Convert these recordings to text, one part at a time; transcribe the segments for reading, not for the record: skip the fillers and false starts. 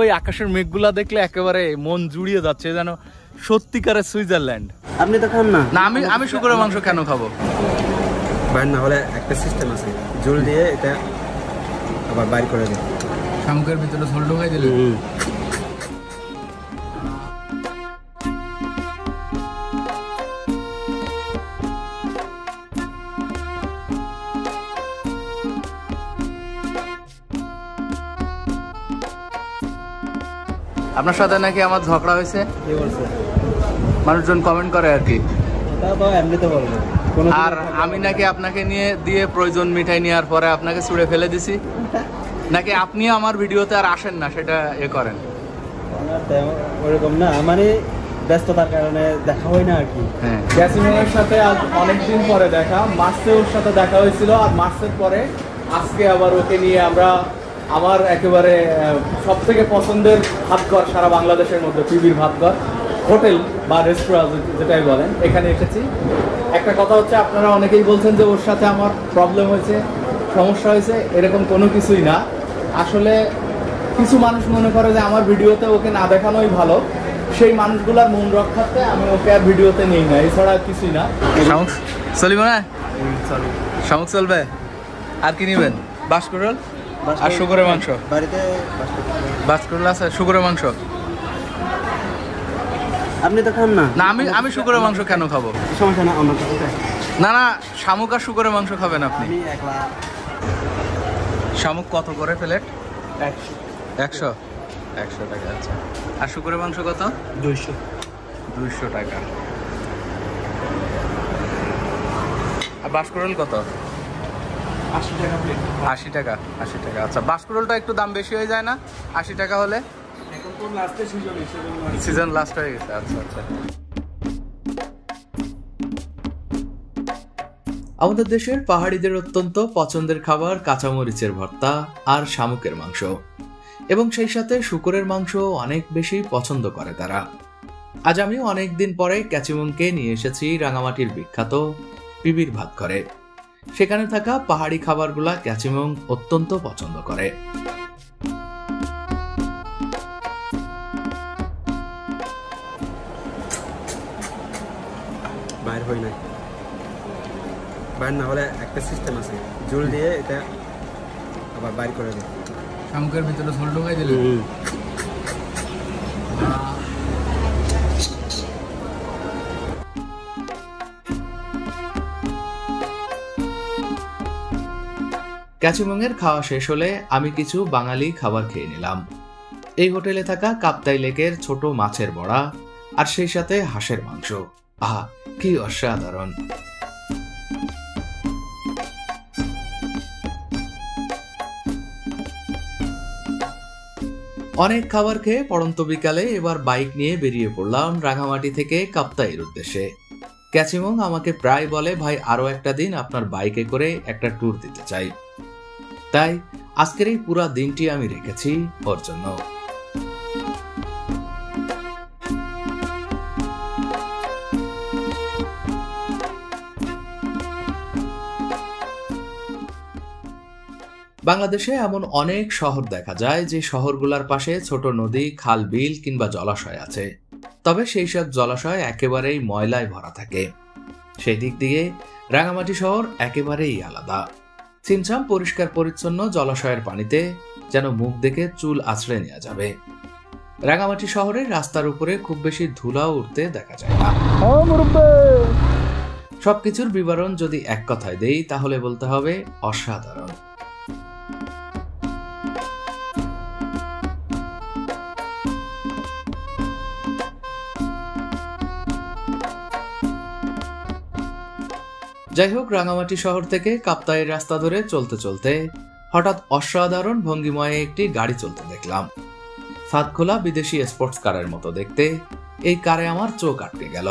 ওই আকাশের মেঘগুলা দেখলে একেবারে মন জুড়িয়ে যাচ্ছে, যেন সত্যিকারের সুইজারল্যান্ড। আপনি তো খান না? না, আমি শুকরের মাংস কেন খাবো? বাইর না হলে একটা সিস্টেম আছে, ঝোল দিয়ে এটা আবার বাইর করে দেয়। শামুকের ভিতরে ঝোল ঢোকাই দিলে আপনার সাথে নাকি আমার ঝগড়া হয়েছে, মানুষজন কমেন্ট করে আর কি। আর আমি নাকি আপনাকে নিয়ে দিয়ে প্রয়োজন মিঠাই নেওয়ার পরে আপনাকে ছুঁড়ে ফেলে দিছি, নাকি আপনি আমার ভিডিওতে আর আসেন না, সেটা এ করেন। ওরকম না, মানে ব্যস্ততার কারণে দেখা হয় না আর কি। হ্যাঁ, জ্যাসমিনের সাথে আজ অনেকদিন পরে দেখা, মার্চে ওর সাথে দেখা হয়েছিল, আর মার্চের পরে আজকে আবার ওকে নিয়ে আমরা আমার একেবারে সব থেকে পছন্দের ভাতঘর সারা বাংলাদেশের মধ্যে, পিবির ভাতঘর হোটেল বা রেস্টুরেন্ট যেটাই বলেন, এখানে এসেছি। একটা কথা হচ্ছে, আপনারা অনেকেই বলছেন যে ওর সাথে আমার প্রবলেম হয়েছে, সমস্যা হয়েছে, এরকম কোনো কিছুই না। আসলে কিছু মানুষ মনে করে যে আমার ভিডিওতে ওকে না দেখানোই ভালো, সেই মানুষগুলার মন রক্ষার্থে আমি ওকে আর ভিডিওতে নিই না, এছাড়া কিছুই না। চলিব না, শামুক চলবে। আর কি নিবেন? বাঁশকুড়াল আর শুকরের মাংস। বাড়িতে বাঁশকুড়াল আছে, শুকরের মাংস। আপনি তো খান না? না, আমি শুকরের মাংস কেন খাবো? সমস্যা না, আমার না না, শামুক আর শুকরের মাংস খাবেন আপনি? শামুক কত করে প্লেট? 100 টাকা। আচ্ছা, আর শুকরের মাংস কত? 200 টাকা। আর বাঁশকুড়াল কত? 80 টাকা প্লেট। 80 টাকা। আচ্ছা, বাঁশকুড়ালটা একটু দাম বেশি হয়ে যায় না 80 টাকা হলে? সিজন লাস্ট হয়ে গেছে। আচ্ছা। আমাদের দেশের পাহাড়িদের অত্যন্ত পছন্দের খাবার কাঁচামরিচের ভর্তা আর শামুকের মাংস, এবং সেই সাথে শুকরের মাংস অনেক বেশি পছন্দ করে তারা। আজ আমি অনেকদিন পরে ক্যাচিমুংকে নিয়ে এসেছি রাঙামাটির বিখ্যাত পিবির ভাতঘরে। সেখানে থাকা পাহাড়ি খাবারগুলা ক্যাচিমুং অত্যন্ত পছন্দ করে। বাইর হয় না, বাইর না হলে একটা সিস্টেম আছে, ঝোল দিয়ে এটা আবার বাইর করে দেয়। শামুকের ভিতরে ঝোল ঢোকাই দিলে ক্যাচিমুংয়ের খাওয়া শেষ হলে আমি কিছু বাঙালি খাবার খেয়ে নিলাম। এই হোটেলে থাকা কাপ্তাই লেকের ছোট মাছের বড়া আর সেই সাথে হাঁসের মাংস। আহা, কি অসাধারণ! অনেক খাবার খেয়ে পড়ন্ত বিকালে এবার বাইক নিয়ে বেরিয়ে পড়লাম রাঙামাটি থেকে কাপ্তাইয়ের উদ্দেশ্যে। ক্যাচিমুং আমাকে প্রায় বলে, ভাই আরো একটা দিন আপনার বাইকে করে একটা ট্যুর দিতে চাই। তাই আজকের এই পুরা দিনটি আমি রেখেছি ওর জন্য। বাংলাদেশে এমন অনেক শহর দেখা যায় যে শহরগুলোর পাশে ছোট নদী, খাল, বিল কিংবা জলাশয় আছে, তবে সেই সব জলাশয় একেবারেই ময়লায় ভরা থাকে। সেই দিক দিয়ে রাঙামাটি শহর একেবারেই আলাদা। ছিমছাম পরিষ্কার পরিচ্ছন্ন জলাশয়ের পানিতে যেন মুখ দেখে চুল আছড়ে নেওয়া যাবে। রাঙামাটি শহরের রাস্তার উপরে খুব বেশি ধুলাও উঠতে দেখা যায় না। সবকিছুর বিবরণ যদি এক কথায় দেই তাহলে বলতে হবে অসাধারণ। যাই হোক, রাঙামাটি শহর থেকে কাপ্তাইয়ের রাস্তা ধরে চলতে চলতে হঠাৎ অসাধারণ ভঙ্গিময়ে একটি গাড়ি চলতে দেখলাম। ফাঁদ খোলা বিদেশি স্পোর্টস কারের মতো দেখতে এই কারে আমার চোখ আটকে গেল।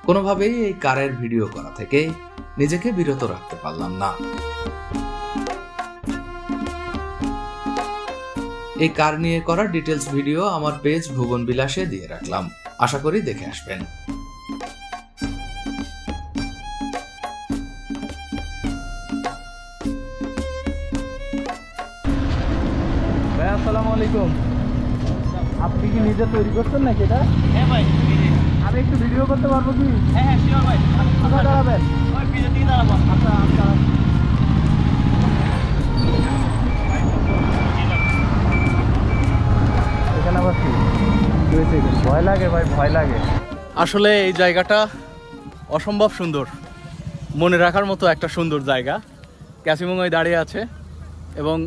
কোনোভাবেই এই কারের ভিডিও করা থেকে নিজেকে বিরত রাখতে পারলাম না। এই কার নিয়ে করা ডিটেলস ভিডিও আমার পেজ ভুবন বিলাসে দিয়ে রাখলাম, আশা করি দেখে আসবেন। আসসালামু আলাইকুম। কি নিজে তৈরি করছেন নাকি এটা? হ্যাঁ ভাই, আমি একটু ভিডিও করতে পারবো কি? হ্যাঁ শিওর ভাই। কোথায় দাঁড়াবেন? ওই পিছন দিকে দাঁড়াবো। আচ্ছা আচ্ছা। এখানে আবার কি হয়েছে? ভয় লাগে ভাই, ভয় লাগে। আসলে এই জায়গাটা অসম্ভব সুন্দর, মনে রাখার মতো একটা সুন্দর জায়গা। ক্যাসিমঙ্গায় দাঁড়িয়ে আছে এবং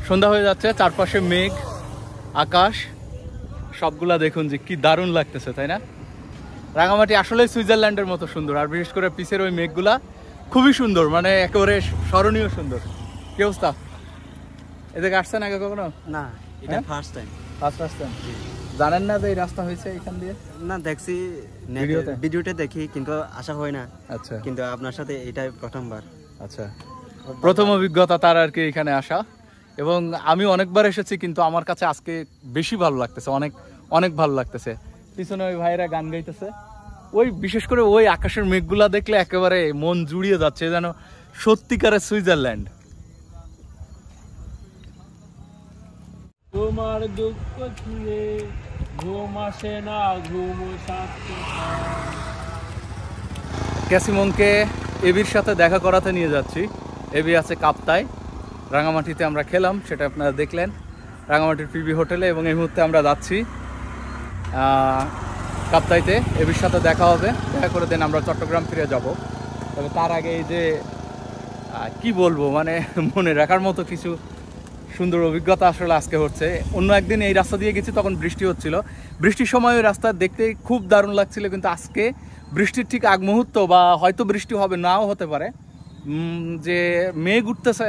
সন্ধ্যা হয়ে যাচ্ছে, চারপাশে মেঘ, আকাশ, সবগুলা দেখুন যে কি দারুণ লাগতেছে, তাই না? রাঙামাটি আসলে সুইজারল্যান্ডের মতো সুন্দর, আর বিশেষ করে পিছের ওই মেঘগুলা খুবই সুন্দর, মানে একেবারে স্মরণীয় সুন্দর। কি অবস্থা? এদিকে আসছেন আগে কখনো? না, এটা ফার্স্ট টাইম। ফার্স্ট আসছেন? জানেন না যে এই রাস্তা হয়েছে এখান দিয়ে? না, দেখছি ভিডিওতে? ভিডিওতে দেখি, কিন্তু আসা হয় না। আচ্ছা কিন্তু আপনার সাথে এটাই প্রথমবার। আচ্ছা, প্রথম অভিজ্ঞতা তার আর কি এখানে আসা। এবং আমি অনেকবার এসেছি, কিন্তু আমার কাছে আজকে বেশি ভালো লাগতেছে, অনেক অনেক ভালো লাগতেছে। পিছনে ওই ভাইরা গান গাইতেছে, ওই বিশেষ করে ওই আকাশের মেঘগুলা দেখলে একেবারে মন জুড়িয়ে যাচ্ছে, যেন সত্যিকারের সুইজারল্যান্ড। তোমার দুঃখ ছুঁয়ে ঘুম আসে না, ঘুম সাথে। ক্যাসিমংকে এবির সাথে দেখা করাতে নিয়ে যাচ্ছি। এবি আছে কাপ্তায়, রাঙামাটিতে আমরা খেলাম, সেটা আপনারা দেখলেন রাঙামাটির পিবি হোটেলে। এবং এই মুহূর্তে আমরা যাচ্ছি কাপ্তাইতে, এবির সাথে দেখা হবে, দেখা করে দেন আমরা চট্টগ্রাম ফিরে যাব। তবে তার আগে এই যে কি বলবো, মানে মনে রাখার মতো কিছু সুন্দর অভিজ্ঞতা আসলে আজকে হচ্ছে। অন্য একদিন এই রাস্তা দিয়ে গেছি, তখন বৃষ্টি হচ্ছিল, বৃষ্টির সময় ওই রাস্তা দেখতে খুব দারুণ লাগছিল, কিন্তু আজকে বৃষ্টির ঠিক আগ মুহূর্ত, বা হয়তো বৃষ্টি হবে, নাও হতে পারে, যে মেঘ উঠতেছে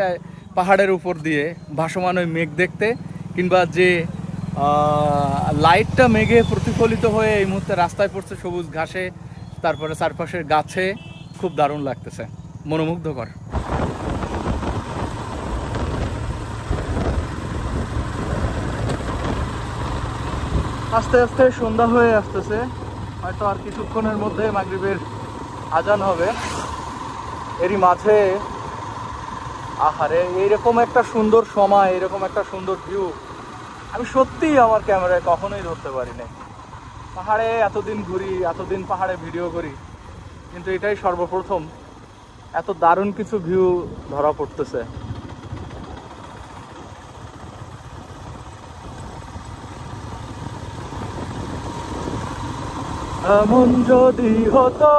পাহাড়ের উপর দিয়ে, ভাসমান ওই মেঘ দেখতে, কিংবা যে লাইটটা মেঘে প্রতিফলিত হয়ে এই মুহূর্তে রাস্তায় পড়ছে সবুজ ঘাসে, তারপরে চারপাশের গাছে, খুব দারুণ লাগতেছে, মনোমুগ্ধকর। আস্তে আস্তে সন্ধ্যা হয়ে আসতেছে, হয়তো আর কিছুক্ষণের মধ্যে মাগরিবের আজান হবে। এরই মাঝে আহারে, এইরকম একটা সুন্দর সময়, এরকম একটা সুন্দর ভিউ আমি সত্যিই আমার ক্যামেরায় কখনোই ধরতে পারি নাই। পাহাড়ে এতদিন ঘুরি, এতদিন পাহাড়ে ভিডিও করি, কিন্তু এটাই সর্বপ্রথম এত দারুণ কিছু ভিউ ধরা পড়তেছে। এমন যদি হতো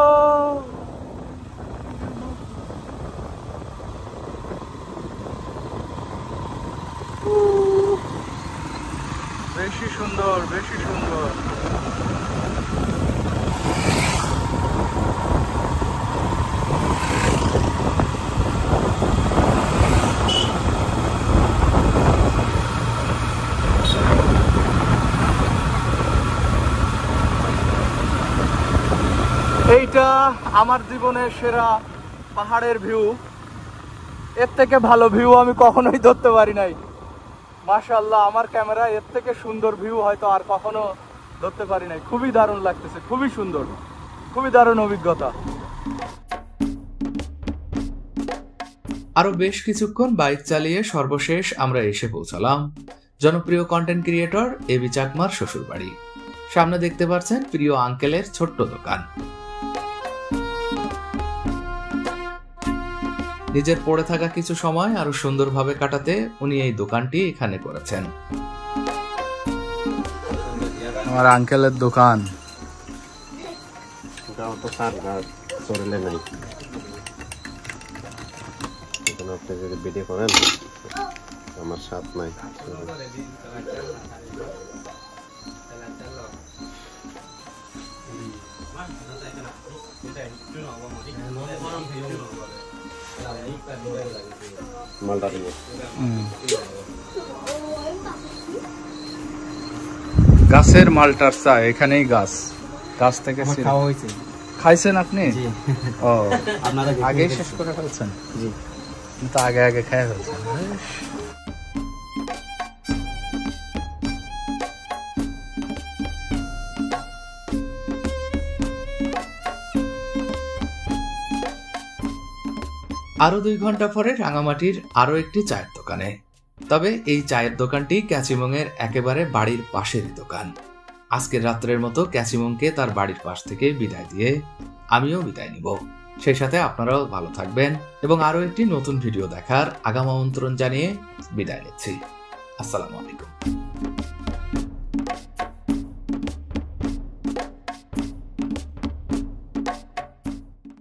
বেশি সুন্দর, বেশি সুন্দর। এইটা আমার জীবনের সেরা পাহাড়ের ভিউ, এর থেকে ভালো ভিউ আমি কখনোই ধরতে পারি নাই। মাশাআল্লাহ, আমার ক্যামেরা এর থেকে সুন্দর ভিউ হয়তো আর কখনো ধরতে পারি নাই। খুবই দারুণ লাগতেছে, খুবই সুন্দর, খুবই দারুণ অভিজ্ঞতা। আরো বেশ কিছুক্ষণ বাইক চালিয়ে সর্বশেষ আমরা এসে পৌঁছালাম জনপ্রিয় কন্টেন্ট ক্রিয়েটর এবি চাকমার শ্বশুরবাড়ি। সামনে দেখতে পাচ্ছেন প্রিয় আঙ্কেলের ছোট্ট দোকান। নিজের পড়ে থাকা কিছু সময় আরো সুন্দরভাবে কাটাতে উনি এই দোকানটি এখানে করেছেন। আমার আঙ্কেলের দোকান। আপনি যদি ভিডিও করেন, আমার সাথ নাই। মালটা গাছের মালটার চা, এখানেই গাছ, গাছ থেকে খাওয়া হয়েছে। খাইছেন আপনি? ও, আপনারা আগেই শেষ করে ফেলছেন? জি, কিন্তু আগে আগে খেয়ে ফেলছেন। আরো 2 ঘন্টা পরে রাঙামাটির আরো একটি চায়ের দোকানে তবে এই চায়ের দোকানটি ক্যাচিমংয়ের একেবারে বাড়ির পাশের দোকান। আজকের রাত্রের মতো ক্যাচিমংকে তার বাড়ির পাশ থেকে বিদায় দিয়ে আমিও বিদায় নিব। সেই সাথে আপনারাও ভালো থাকবেন এবং আরো একটি নতুন ভিডিও দেখার আগাম আমন্ত্রণ জানিয়ে বিদায় নিচ্ছি। আসসালামু আলাইকুম।